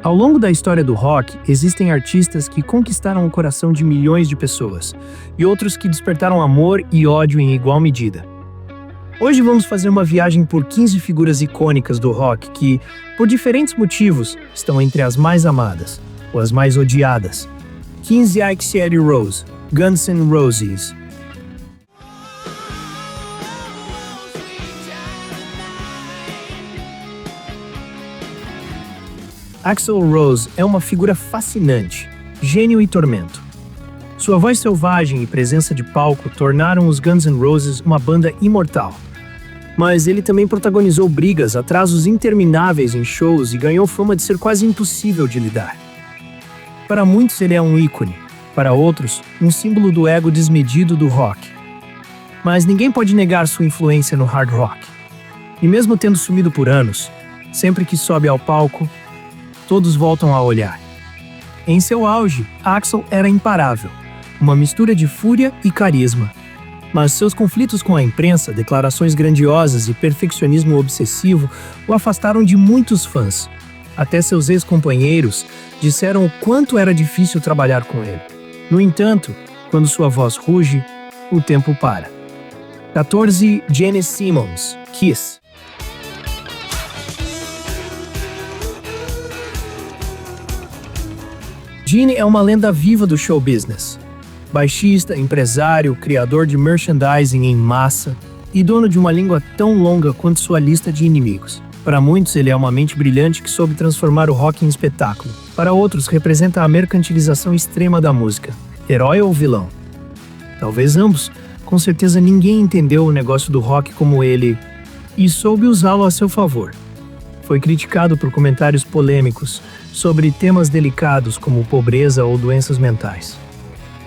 Ao longo da história do rock, existem artistas que conquistaram o coração de milhões de pessoas, e outros que despertaram amor e ódio em igual medida. Hoje vamos fazer uma viagem por 15 figuras icônicas do rock que, por diferentes motivos, estão entre as mais amadas ou as mais odiadas. 15 Axl Rose, Guns N' Roses. Axl Rose é uma figura fascinante, gênio e tormento. Sua voz selvagem e presença de palco tornaram os Guns N' Roses uma banda imortal. Mas ele também protagonizou brigas, atrasos intermináveis em shows e ganhou fama de ser quase impossível de lidar. Para muitos ele é um ícone, para outros, um símbolo do ego desmedido do rock. Mas ninguém pode negar sua influência no hard rock. E mesmo tendo sumido por anos, sempre que sobe ao palco, todos voltam a olhar. Em seu auge, Axl era imparável, uma mistura de fúria e carisma. Mas seus conflitos com a imprensa, declarações grandiosas e perfeccionismo obsessivo o afastaram de muitos fãs. Até seus ex-companheiros disseram o quanto era difícil trabalhar com ele. No entanto, quando sua voz ruge, o tempo para. 14. Gene Simmons, Kiss. Gene é uma lenda viva do show business. Baixista, empresário, criador de merchandising em massa e dono de uma língua tão longa quanto sua lista de inimigos. Para muitos, ele é uma mente brilhante que soube transformar o rock em espetáculo. Para outros, representa a mercantilização extrema da música. Herói ou vilão? Talvez ambos. Com certeza ninguém entendeu o negócio do rock como ele e soube usá-lo a seu favor. Foi criticado por comentários polêmicos sobre temas delicados como pobreza ou doenças mentais.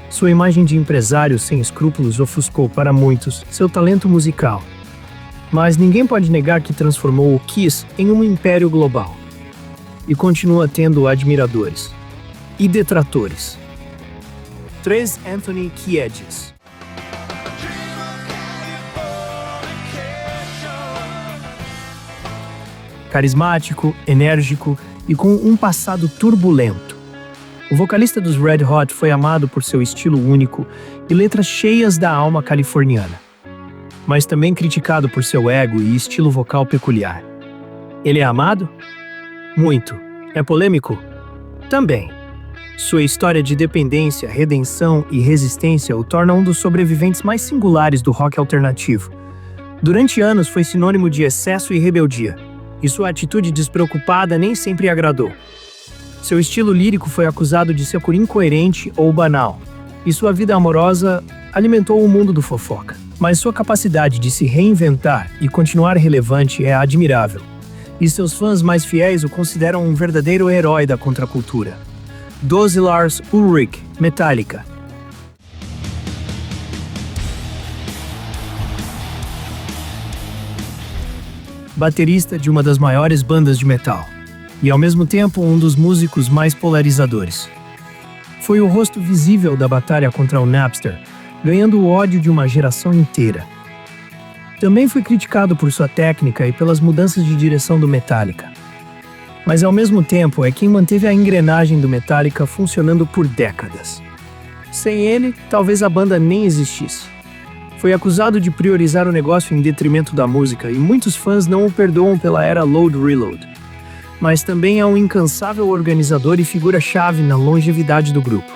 Sua imagem de empresário sem escrúpulos ofuscou para muitos seu talento musical. Mas ninguém pode negar que transformou o Kiss em um império global. E continua tendo admiradores e detratores. 3. Anthony Kiedis. Carismático, enérgico e com um passado turbulento. O vocalista dos Red Hot foi amado por seu estilo único e letras cheias da alma californiana, mas também criticado por seu ego e estilo vocal peculiar. Ele é amado? Muito. É polêmico? Também. Sua história de dependência, redenção e resistência o torna um dos sobreviventes mais singulares do rock alternativo. Durante anos foi sinônimo de excesso e rebeldia, e sua atitude despreocupada nem sempre agradou. Seu estilo lírico foi acusado de ser incoerente ou banal, e sua vida amorosa alimentou o mundo do fofoca. Mas sua capacidade de se reinventar e continuar relevante é admirável, e seus fãs mais fiéis o consideram um verdadeiro herói da contracultura. 12. Lars Ulrich, Metallica. Baterista de uma das maiores bandas de metal, e ao mesmo tempo um dos músicos mais polarizadores. Foi o rosto visível da batalha contra o Napster, ganhando o ódio de uma geração inteira. Também foi criticado por sua técnica e pelas mudanças de direção do Metallica. Mas ao mesmo tempo é quem manteve a engrenagem do Metallica funcionando por décadas. Sem ele, talvez a banda nem existisse. Foi acusado de priorizar o negócio em detrimento da música e muitos fãs não o perdoam pela era Load Reload. Mas também é um incansável organizador e figura-chave na longevidade do grupo.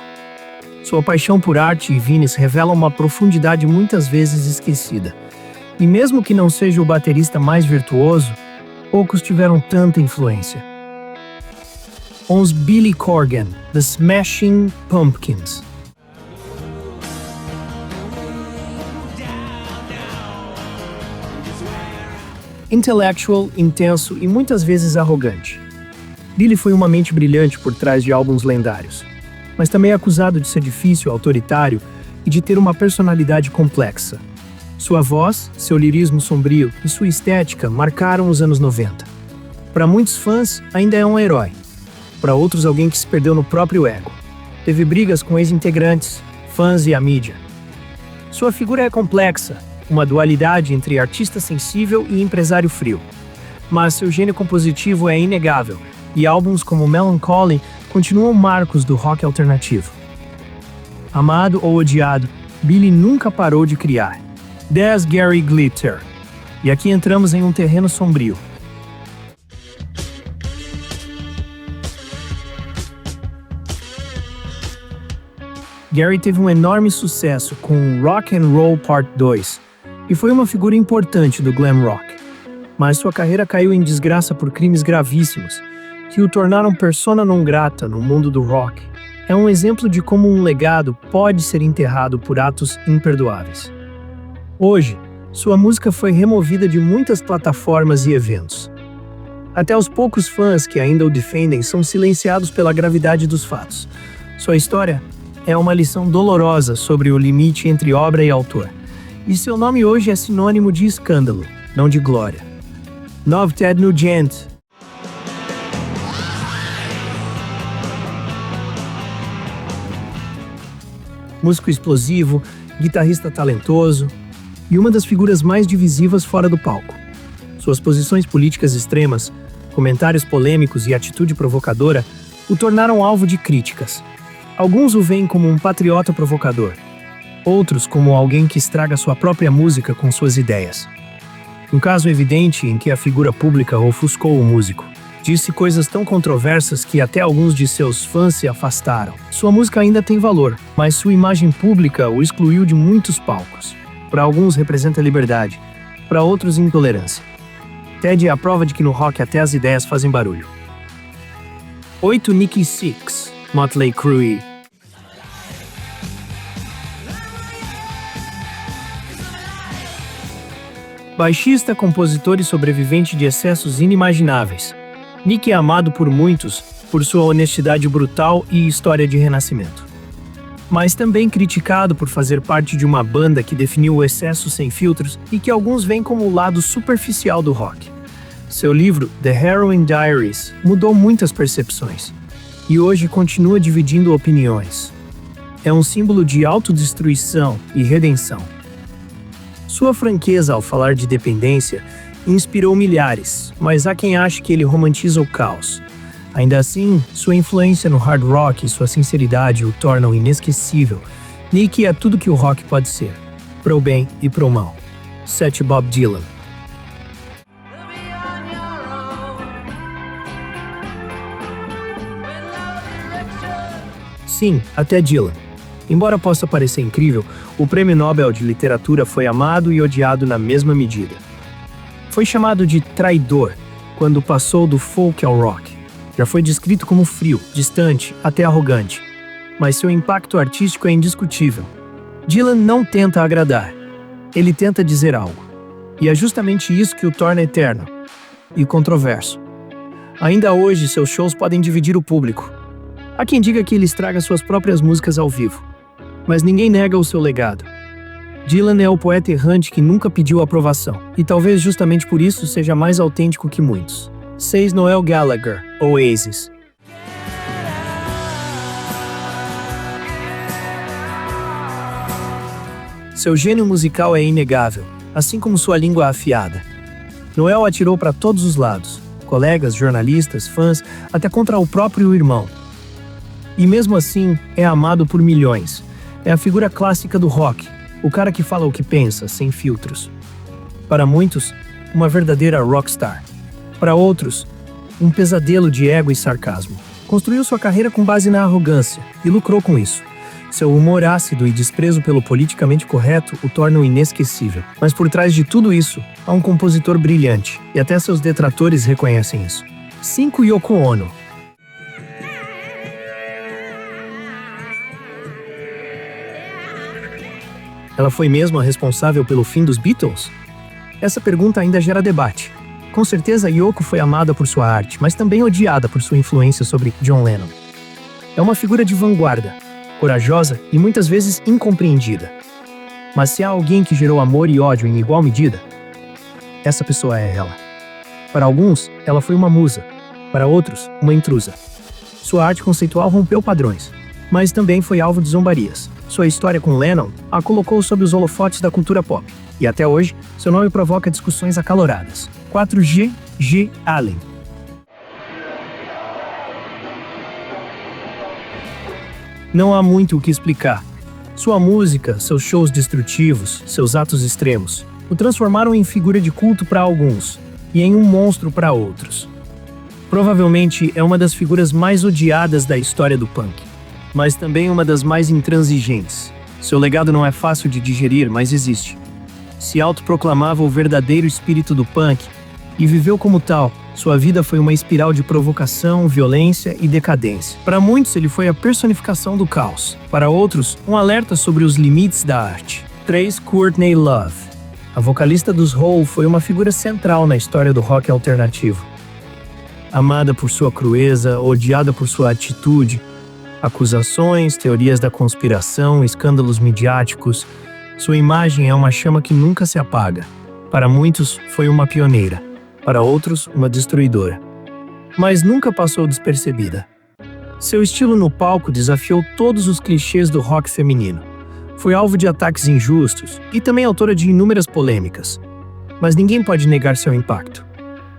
Sua paixão por arte e vinis revela uma profundidade muitas vezes esquecida. E mesmo que não seja o baterista mais virtuoso, poucos tiveram tanta influência. 11. Billy Corgan, The Smashing Pumpkins. Intellectual, intenso e muitas vezes arrogante. Billy foi uma mente brilhante por trás de álbuns lendários, mas também é acusado de ser difícil, autoritário e de ter uma personalidade complexa. Sua voz, seu lirismo sombrio e sua estética marcaram os anos 90. Para muitos fãs, ainda é um herói. Para outros, alguém que se perdeu no próprio ego. Teve brigas com ex-integrantes, fãs e a mídia. Sua figura é complexa, uma dualidade entre artista sensível e empresário frio. Mas seu gênio compositivo é inegável, e álbuns como Melancholy continuam marcos do rock alternativo. Amado ou odiado, Billy nunca parou de criar. There's Gary Glitter. E aqui entramos em um terreno sombrio. Gary teve um enorme sucesso com Rock and Roll Part 2 e foi uma figura importante do glam rock. Mas sua carreira caiu em desgraça por crimes gravíssimos que o tornaram persona non grata no mundo do rock. É um exemplo de como um legado pode ser enterrado por atos imperdoáveis. Hoje, sua música foi removida de muitas plataformas e eventos. Até os poucos fãs que ainda o defendem são silenciados pela gravidade dos fatos. Sua história é uma lição dolorosa sobre o limite entre obra e autor. E seu nome hoje é sinônimo de escândalo, não de glória. Novo Ted Nugent. Músico explosivo, guitarrista talentoso e uma das figuras mais divisivas fora do palco. Suas posições políticas extremas, comentários polêmicos e atitude provocadora o tornaram alvo de críticas. Alguns o veem como um patriota provocador, outros como alguém que estraga sua própria música com suas ideias. Um caso evidente em que a figura pública ofuscou o músico. Disse coisas tão controversas que até alguns de seus fãs se afastaram. Sua música ainda tem valor, mas sua imagem pública o excluiu de muitos palcos. Para alguns representa liberdade, para outros intolerância. Ted é a prova de que no rock até as ideias fazem barulho. 8 Nikki Sixx, Motley Crue. Baixista, compositor e sobrevivente de excessos inimagináveis, Nick é amado por muitos por sua honestidade brutal e história de renascimento. Mas também criticado por fazer parte de uma banda que definiu o excesso sem filtros e que alguns veem como o lado superficial do rock. Seu livro, The Heroin Diaries, mudou muitas percepções e hoje continua dividindo opiniões. É um símbolo de autodestruição e redenção. Sua franqueza ao falar de dependência inspirou milhares, mas há quem ache que ele romantiza o caos. Ainda assim, sua influência no hard rock e sua sinceridade o tornam inesquecível. Nick é tudo que o rock pode ser, pro bem e pro mal. Cite Bob Dylan. Sim, até Dylan. Embora possa parecer incrível, o Prêmio Nobel de Literatura foi amado e odiado na mesma medida. Foi chamado de traidor quando passou do folk ao rock. Já foi descrito como frio, distante, até arrogante. Mas seu impacto artístico é indiscutível. Dylan não tenta agradar. Ele tenta dizer algo. E é justamente isso que o torna eterno e controverso. Ainda hoje, seus shows podem dividir o público. Há quem diga que ele estraga suas próprias músicas ao vivo. Mas ninguém nega o seu legado. Dylan é o poeta errante que nunca pediu aprovação, e talvez justamente por isso seja mais autêntico que muitos. 6 Noel Gallagher, Oasis. Seu gênio musical é inegável, assim como sua língua afiada. Noel atirou para todos os lados, colegas, jornalistas, fãs, até contra o próprio irmão. E mesmo assim, é amado por milhões. É a figura clássica do rock, o cara que fala o que pensa, sem filtros. Para muitos, uma verdadeira rockstar. Para outros, um pesadelo de ego e sarcasmo. Construiu sua carreira com base na arrogância e lucrou com isso. Seu humor ácido e desprezo pelo politicamente correto o tornam inesquecível. Mas por trás de tudo isso, há um compositor brilhante, e até seus detratores reconhecem isso. 5 Yoko Ono. Ela foi mesmo a responsável pelo fim dos Beatles? Essa pergunta ainda gera debate. Com certeza, Yoko foi amada por sua arte, mas também odiada por sua influência sobre John Lennon. É uma figura de vanguarda, corajosa e muitas vezes incompreendida. Mas se há alguém que gerou amor e ódio em igual medida, essa pessoa é ela. Para alguns, ela foi uma musa. Para outros, uma intrusa. Sua arte conceitual rompeu padrões, mas também foi alvo de zombarias. Sua história com Lennon a colocou sob os holofotes da cultura pop, e até hoje, seu nome provoca discussões acaloradas. 4G Allen. Não há muito o que explicar. Sua música, seus shows destrutivos, seus atos extremos, o transformaram em figura de culto para alguns e em um monstro para outros. Provavelmente é uma das figuras mais odiadas da história do punk, mas também uma das mais intransigentes. Seu legado não é fácil de digerir, mas existe. Se autoproclamava o verdadeiro espírito do punk e viveu como tal. Sua vida foi uma espiral de provocação, violência e decadência. Para muitos, ele foi a personificação do caos. Para outros, um alerta sobre os limites da arte. 3. Courtney Love. A vocalista dos Hole foi uma figura central na história do rock alternativo. Amada por sua crueza, odiada por sua atitude, acusações, teorias da conspiração, escândalos midiáticos, sua imagem é uma chama que nunca se apaga. Para muitos, foi uma pioneira. Para outros, uma destruidora. Mas nunca passou despercebida. Seu estilo no palco desafiou todos os clichês do rock feminino. Foi alvo de ataques injustos e também autora de inúmeras polêmicas. Mas ninguém pode negar seu impacto.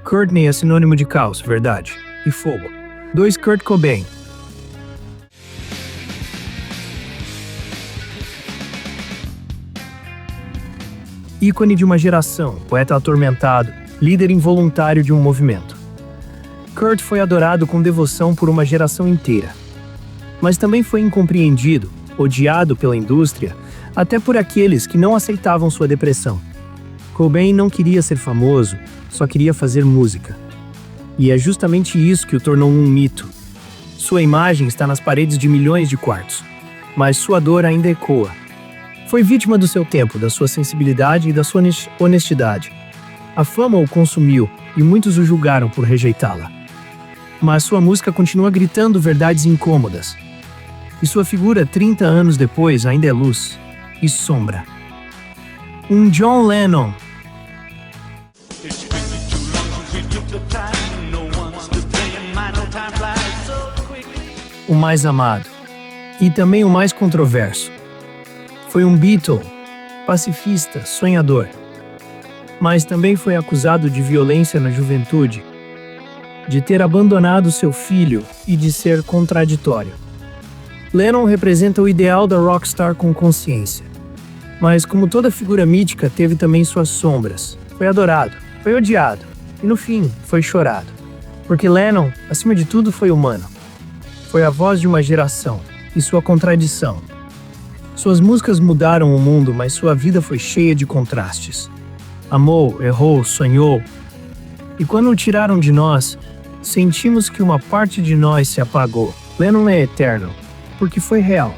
Courtney é sinônimo de caos, verdade, e fogo. 2. Kurt Cobain. Ícone de uma geração, poeta atormentado, líder involuntário de um movimento. Kurt foi adorado com devoção por uma geração inteira. Mas também foi incompreendido, odiado pela indústria, até por aqueles que não aceitavam sua depressão. Cobain não queria ser famoso, só queria fazer música. E é justamente isso que o tornou um mito. Sua imagem está nas paredes de milhões de quartos, mas sua dor ainda ecoa. Foi vítima do seu tempo, da sua sensibilidade e da sua honestidade. A fama o consumiu e muitos o julgaram por rejeitá-la. Mas sua música continua gritando verdades incômodas. E sua figura, 30 anos depois, ainda é luz e sombra. Um John Lennon. O mais amado. E também o mais controverso. Foi um Beatle, pacifista, sonhador. Mas também foi acusado de violência na juventude, de ter abandonado seu filho e de ser contraditório. Lennon representa o ideal da rockstar com consciência. Mas, como toda figura mítica, teve também suas sombras. Foi adorado, foi odiado e, no fim, foi chorado. Porque Lennon, acima de tudo, foi humano. Foi a voz de uma geração e sua contradição. Suas músicas mudaram o mundo, mas sua vida foi cheia de contrastes. Amou, errou, sonhou. E quando o tiraram de nós, sentimos que uma parte de nós se apagou. Lennon é eterno, porque foi real.